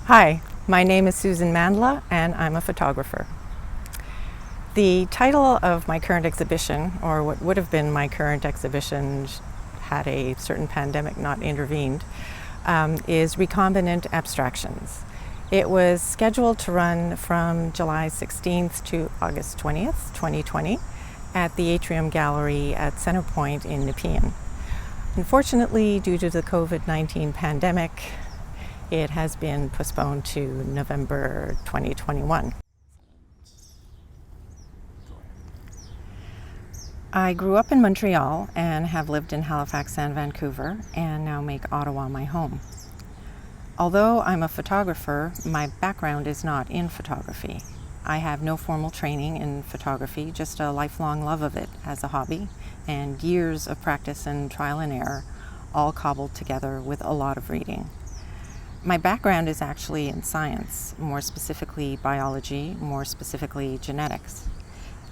Hi, my name is Suzan Mandla and I'm a photographer. The title of my current exhibition, or what would have been my current exhibition had a certain pandemic not intervened, is Recombinant Abstractions. It was scheduled to run from July 16th to August 20th, 2020 at the Atrium Gallery at Centrepoint in Nepean. Unfortunately, due to the COVID-19 pandemic, it has been postponed to November 2021. I grew up in Montreal and have lived in Halifax and Vancouver and now make Ottawa my home. Although I'm a photographer, my background is not in photography. I have no formal training in photography, just a lifelong love of it as a hobby and years of practice and trial and error, all cobbled together with a lot of reading. My background is actually in science, more specifically biology, more specifically genetics.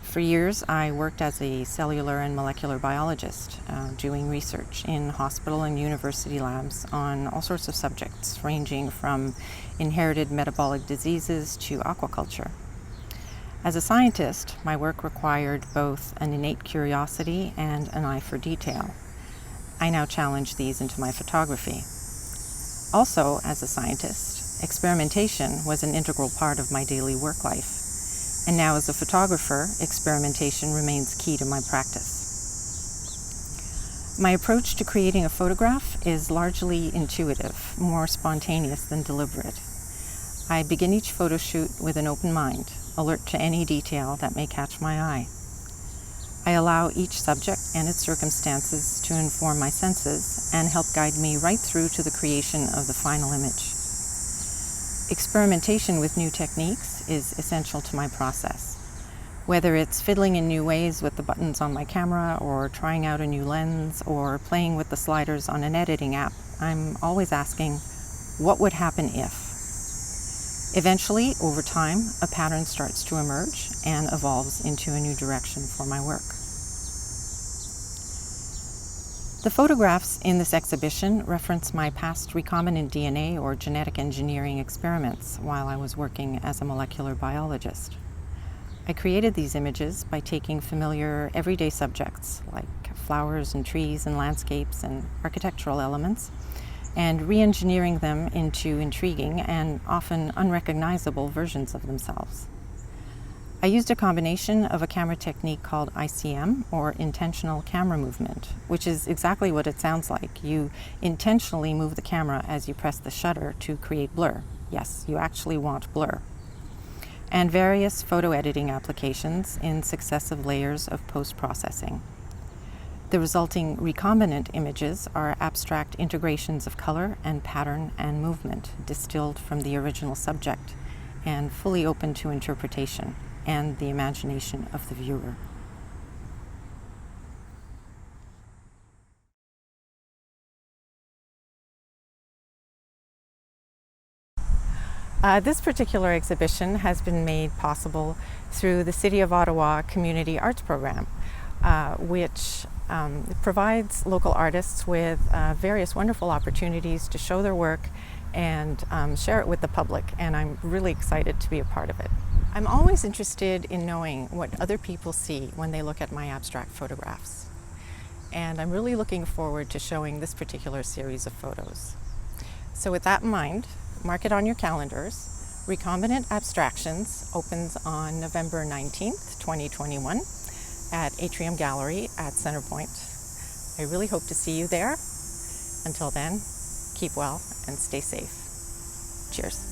For years, I worked as a cellular and molecular biologist, doing research in hospital and university labs on all sorts of subjects, ranging from inherited metabolic diseases to aquaculture. As a scientist, my work required both an innate curiosity and an eye for detail. I now challenge these into my photography. Also, as a scientist, experimentation was an integral part of my daily work life. And now as a photographer, experimentation remains key to my practice. My approach to creating a photograph is largely intuitive, more spontaneous than deliberate. I begin each photo shoot with an open mind, alert to any detail that may catch my eye. I allow each subject and its circumstances to inform my senses and help guide me right through to the creation of the final image. Experimentation with new techniques is essential to my process. Whether it's fiddling in new ways with the buttons on my camera, or trying out a new lens, or playing with the sliders on an editing app, I'm always asking, what would happen if? Eventually, over time, a pattern starts to emerge and evolves into a new direction for my work. The photographs in this exhibition reference my past recombinant DNA or genetic engineering experiments while I was working as a molecular biologist. I created these images by taking familiar everyday subjects like flowers and trees and landscapes and architectural elements and re-engineering them into intriguing and often unrecognizable versions of themselves. I used a combination of a camera technique called ICM, or intentional camera movement, which is exactly what it sounds like. You intentionally move the camera as you press the shutter to create blur. Yes, you actually want blur. And various photo editing applications in successive layers of post-processing. The resulting recombinant images are abstract integrations of color and pattern and movement distilled from the original subject and fully open to interpretation and the imagination of the viewer. This particular exhibition has been made possible through the City of Ottawa Community Arts Program, which provides local artists with various wonderful opportunities to show their work and share it with the public, and I'm really excited to be a part of it. I'm always interested in knowing what other people see when they look at my abstract photographs, and I'm really looking forward to showing this particular series of photos. So with that in mind, mark it on your calendars. Recombinant Abstractions opens on November 19th, 2021 at Atrium Gallery at Centrepoint. I really hope to see you there. Until then, keep well and stay safe. Cheers.